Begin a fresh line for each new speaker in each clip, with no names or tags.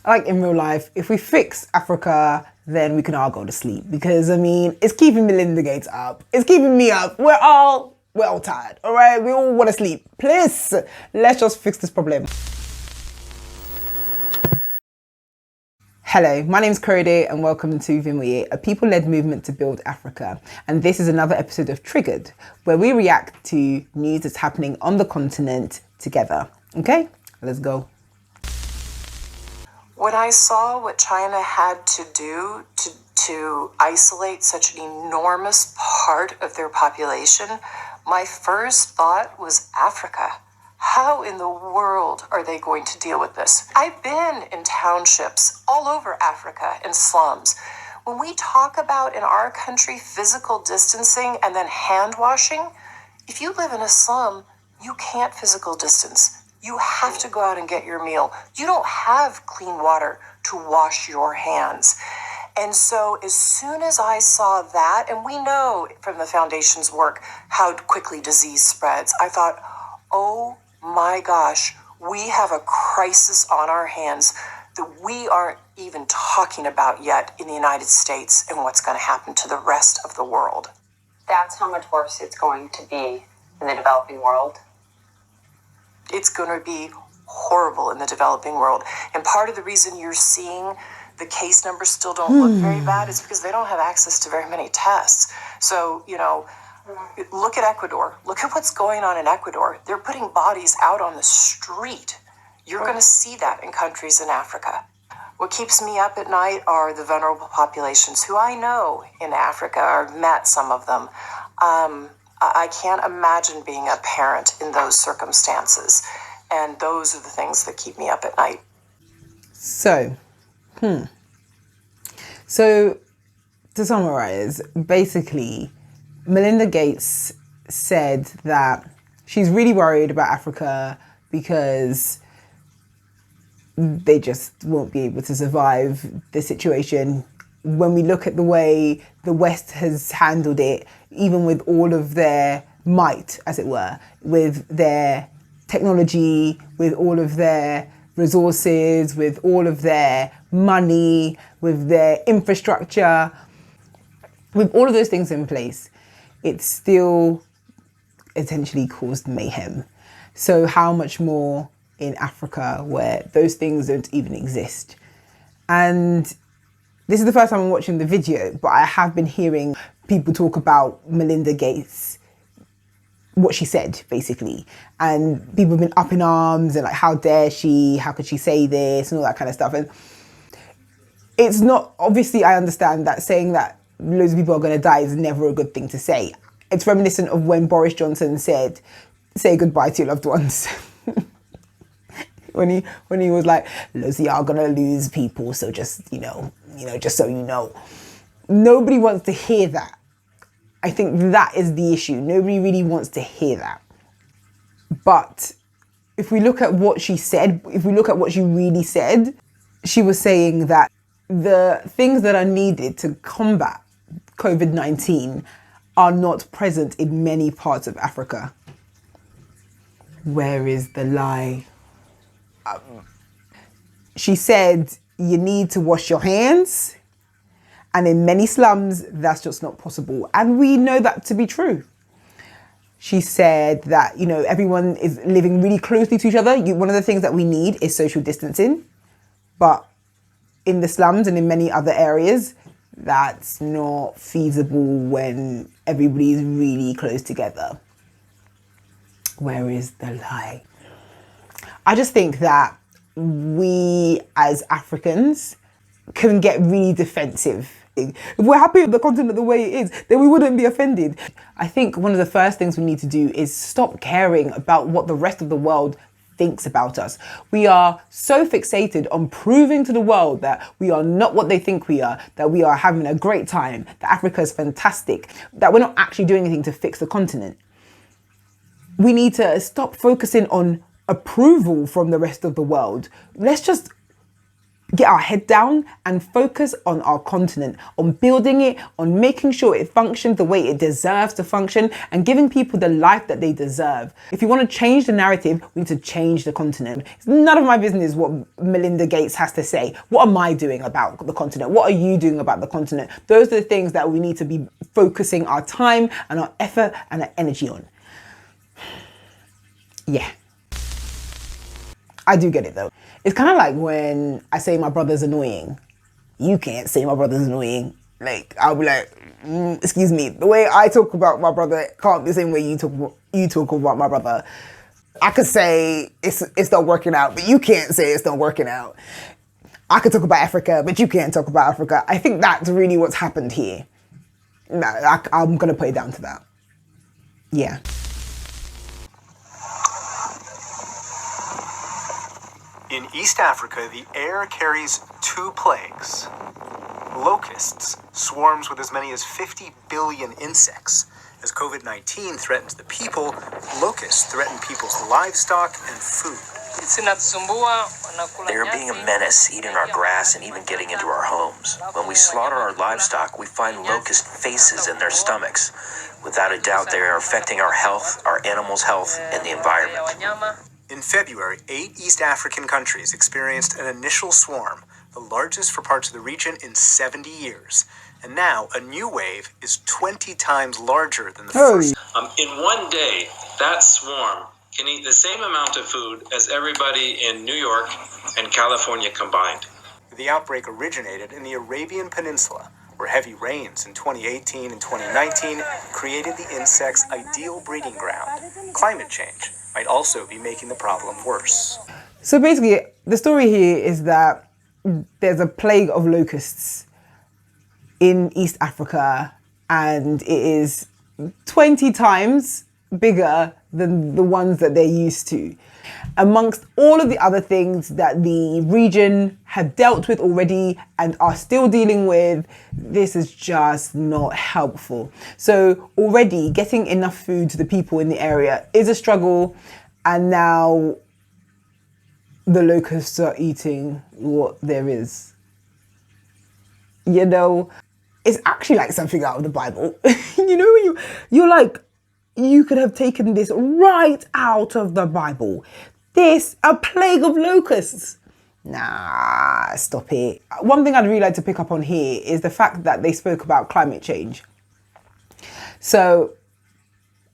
like in real life, if we fix Africa, then we can all go to sleep. Because, I mean, it's keeping Melinda Gates up. It's keeping me up. We're all tired, all right? We all want to sleep. Please, let's just fix this problem. Hello, my name is Korede and welcome to Vimoye, a people-led movement to build Africa. And this is another episode of Triggered, where we react to news that's happening on the continent together. Okay, let's go.
When I saw what China had to do to isolate such an enormous part of their population, my first thought was Africa. How in the world are they going to deal with this? I've been in townships all over Africa in slums. When we talk about in our country physical distancing and then hand washing, if you live in a slum, you can't physical distance. You have to go out and get your meal. You don't have clean water to wash your hands. And so as soon as I saw that, and we know from the foundation's work how quickly disease spreads, I thought, oh my gosh, we have a crisis on our hands that we aren't even talking about yet in the United States and what's going to happen to the rest of the world.
That's how much worse it's going to be in the developing world.
It's going to be horrible in the developing world. And part of the reason you're seeing the case numbers still don't look very bad is because they don't have access to very many tests. So, look at Ecuador. Look at what's going on in Ecuador. They're putting bodies out on the street. You're going to see that in countries in Africa. What keeps me up at night are the vulnerable populations who I know in Africa. I've met some of them. I can't imagine being a parent in those circumstances. And those are the things that keep me up at night.
So, to summarize, basically, Melinda Gates said that she's really worried about Africa because they just won't be able to survive the situation. When we look at the way the West has handled it, even with all of their might, as it were, with their technology, with all of their resources, with all of their money, with their infrastructure, with all of those things in place, it's still essentially caused mayhem. So how much more in Africa where those things don't even exist? And this is the first time I'm watching the video, but I have been hearing people talk about Melinda Gates, what she said, basically. And people have been up in arms and like, how dare she? How could she say this? And all that kind of stuff. And it's not, obviously I understand that saying that loads of people are going to die is never a good thing to say. It's reminiscent of when Boris Johnson said, say goodbye to your loved ones. when he was like, loads of y'all are going to lose people. So just, just so you know. Nobody wants to hear that. I think that is the issue. Nobody really wants to hear that. But if we look at what she said, if we look at what she really said, she was saying that the things that are needed to combat COVID-19 are not present in many parts of Africa. Where is the lie? She said you need to wash your hands. And in many slums, that's just not possible. And we know that to be true. She said that, everyone is living really closely to each other. One of the things that we need is social distancing. But in the slums and in many other areas, that's not feasible when everybody is really close together. Where is the lie? I just think that we as Africans can get really defensive. If we're happy with the continent the way it is, then we wouldn't be offended. I think one of the first things we need to do is stop caring about what the rest of the world thinks about us. We are so fixated on proving to the world that we are not what they think we are, that we are having a great time, that Africa is fantastic, that we're not actually doing anything to fix the continent. We need to stop focusing on approval from the rest of the world. Let's just get our head down and focus on our continent, on building it, on making sure it functions the way it deserves to function, and giving people the life that they deserve. If you want to change the narrative, we need to change the continent. It's none of my business what Melinda Gates has to say. What am I doing about the continent? What are you doing about the continent? Those are the things that we need to be focusing our time and our effort and our energy on. Yeah. I do get it though. It's kind of like when I say my brother's annoying. You can't say my brother's annoying. Like, I'll be like, excuse me, the way I talk about my brother can't be the same way you talk about my brother. I could say it's not working out, but you can't say it's not working out. I could talk about Africa, but you can't talk about Africa. I think that's really what's happened here. No, I'm going to put it down to that. Yeah.
In East Africa, the air carries two plagues. Locusts, swarms with as many as 50 billion insects. As COVID-19 threatens the people, locusts threaten people's livestock and food.
They are being a menace, eating our grass and even getting into our homes. When we slaughter our livestock, we find locust faces in their stomachs. Without a doubt, they are affecting our health, our animals' health, and the environment.
In February, 8 East African countries experienced an initial swarm, the largest for parts of the region in 70 years. And now, a new wave is 20 times larger than the first.
In one day, that swarm can eat the same amount of food as everybody in New York and California combined.
The outbreak originated in the Arabian Peninsula, where heavy rains in 2018 and 2019 created the insect's ideal breeding ground. Climate change might also be making the problem worse.
So basically, the story here is that there's a plague of locusts in East Africa, and it is 20 times bigger than the ones that they're used to. Amongst all of the other things that the region have dealt with already and are still dealing with, this is just not helpful. So already getting enough food to the people in the area is a struggle, and now the locusts are eating what there is. You know, it's actually like something out of the Bible. You know, you're like, you could have taken this right out of the Bible. This, a plague of locusts. Nah, stop it. One thing I'd really like to pick up on here is the fact that they spoke about climate change. So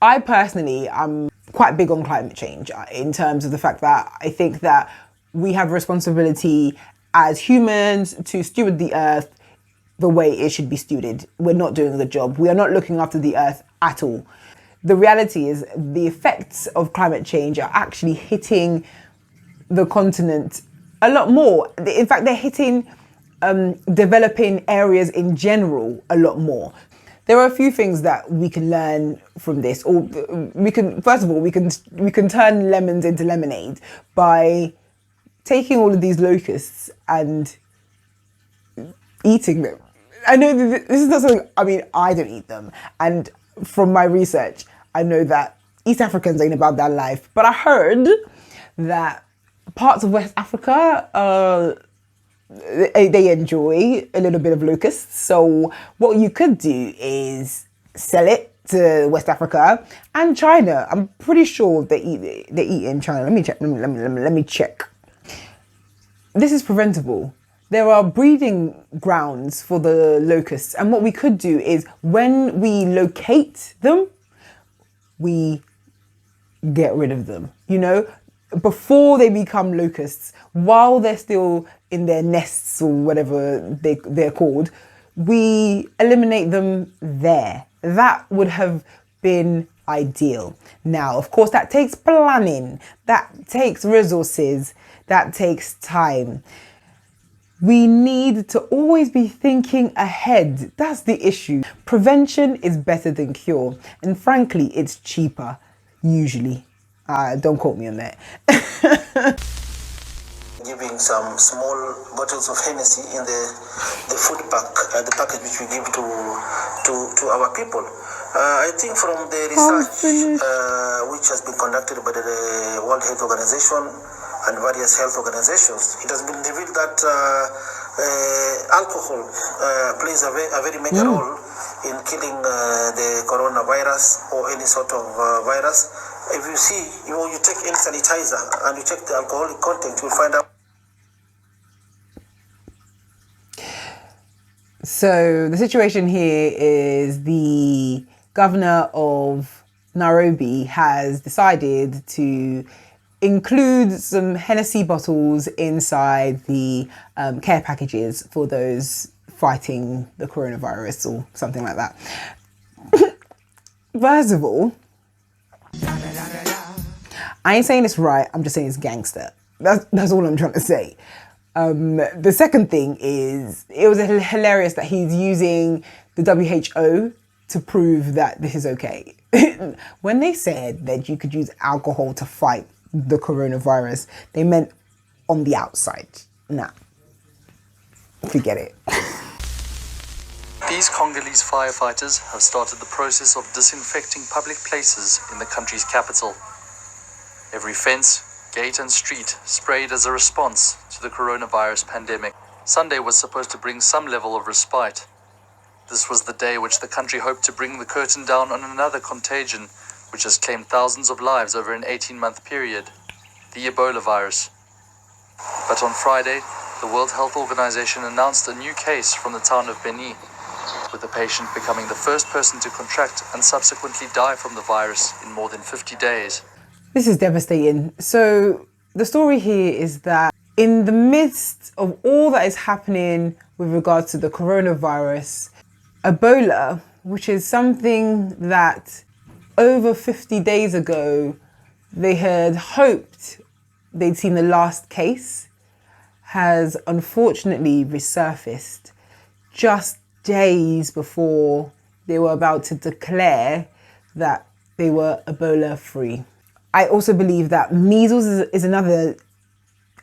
I personally, I'm quite big on climate change in terms of the fact that I think that we have a responsibility as humans to steward the earth the way it should be stewarded. We're not doing the job. We are not looking after the earth at all. The reality is the effects of climate change are actually hitting the continent a lot more. In fact, they're hitting developing areas in general a lot more. There are a few things that we can learn from this. Or we can, first of all, we can turn lemons into lemonade by taking all of these locusts and eating them. I know this is not something, I mean, I don't eat them. And from my research, I know that East Africans ain't about that life. But I heard that parts of West Africa, they enjoy a little bit of locusts. So what you could do is sell it to West Africa and China. I'm pretty sure they eat in China. Let me check. Let me check. This is preventable. There are breeding grounds for the locusts, and what we could do is when we locate them, we get rid of them. You know, before they become locusts, while they're still in their nests or whatever they're called, we eliminate them there. That would have been ideal. Now, of course, that takes planning, that takes resources, that takes time. We need to always be thinking ahead. That's the issue. Prevention is better than cure. And frankly, it's cheaper, usually. Don't quote me on that.
Giving some small bottles of Hennessy in the food pack, the package which we give to our people. I think from the research which has been conducted by the World Health Organization, and various health organizations, it has been revealed that alcohol plays a very major role in killing the coronavirus or any sort of virus. If you see, you take any sanitizer and you check the alcoholic content, you'll find out.
So the situation here is the governor of Nairobi has decided to include some Hennessy bottles inside the care packages for those fighting the coronavirus or something like that. First of all, I ain't saying it's right, I'm just saying it's gangster. That's all I'm trying to say. The second thing is, it was hilarious that he's using the WHO to prove that this is okay. When they said that you could use alcohol to fight the coronavirus, they meant on the outside. Nah, forget it.
These Congolese firefighters have started the process of disinfecting public places in the country's capital. Every fence, gate and street sprayed as a response to the coronavirus pandemic. Sunday was supposed to bring some level of respite. This was the day which the country hoped to bring the curtain down on another contagion which has claimed thousands of lives over an 18-month period, the Ebola virus. But on Friday, the World Health Organization announced a new case from the town of Beni, with the patient becoming the first person to contract and subsequently die from the virus in more than 50 days.
This is devastating. So the story here is that in the midst of all that is happening with regards to the coronavirus, Ebola, which is something that over 50 days ago they had hoped they'd seen the last case, has unfortunately resurfaced just days before they were about to declare that they were Ebola free. I also believe that measles is another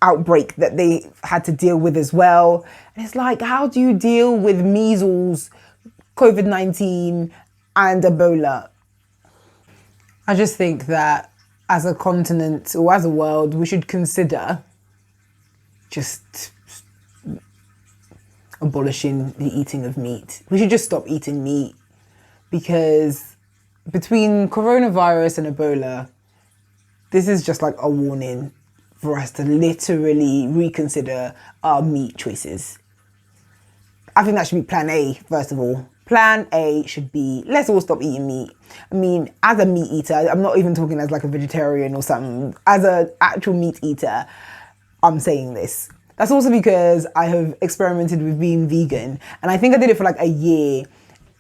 outbreak that they had to deal with as well. And it's like, how do you deal with measles, COVID-19 and Ebola? I just think that as a continent or as a world, we should consider just abolishing the eating of meat. We should just stop eating meat, because between coronavirus and Ebola, this is just like a warning for us to literally reconsider our meat choices. I think that should be plan A, first of all. Plan A should be, let's all stop eating meat. I mean, as a meat eater, I'm not even talking as like a vegetarian or something. As an actual meat eater, I'm saying this. That's also because I have experimented with being vegan, and I think I did it for like a year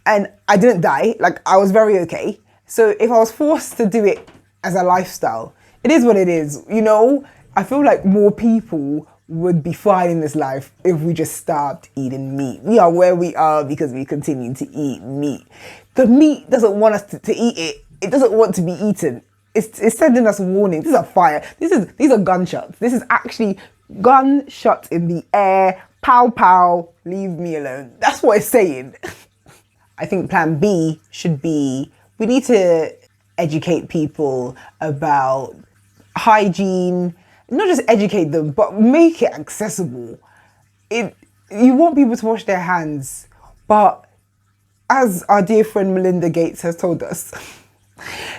and I didn't die. Like, I was very okay. So if I was forced to do it as a lifestyle, it is what it is, you know? I feel like more people would be fine in this life if we just stopped eating meat. We are where we are because we continue to eat meat. The meat doesn't want us to eat it. It doesn't want to be eaten. It's sending us warnings. This is a fire. These are gunshots. This is actually gunshots in the air. Pow, pow, leave me alone. That's what it's saying. I think plan B should be, we need to educate people about hygiene. Not just educate them, but make it accessible. You want people to wash their hands, but as our dear friend Melinda Gates has told us,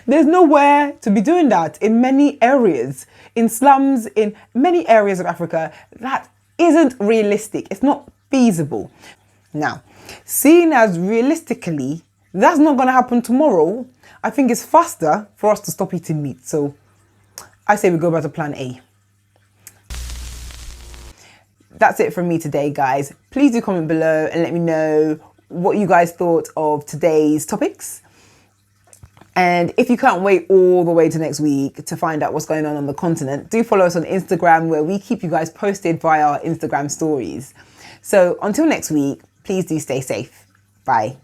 there's nowhere to be doing that in many areas. In slums, in many areas of Africa, that isn't realistic. It's not feasible. Now, seeing as realistically, that's not going to happen tomorrow, I think it's faster for us to stop eating meat. So I say we go back to plan A. That's it from me today, guys. Please do comment below and let me know what you guys thought of today's topics. And if you can't wait all the way to next week to find out what's going on the continent, do follow us on Instagram, where we keep you guys posted via our Instagram stories. So until next week, please do stay safe. Bye.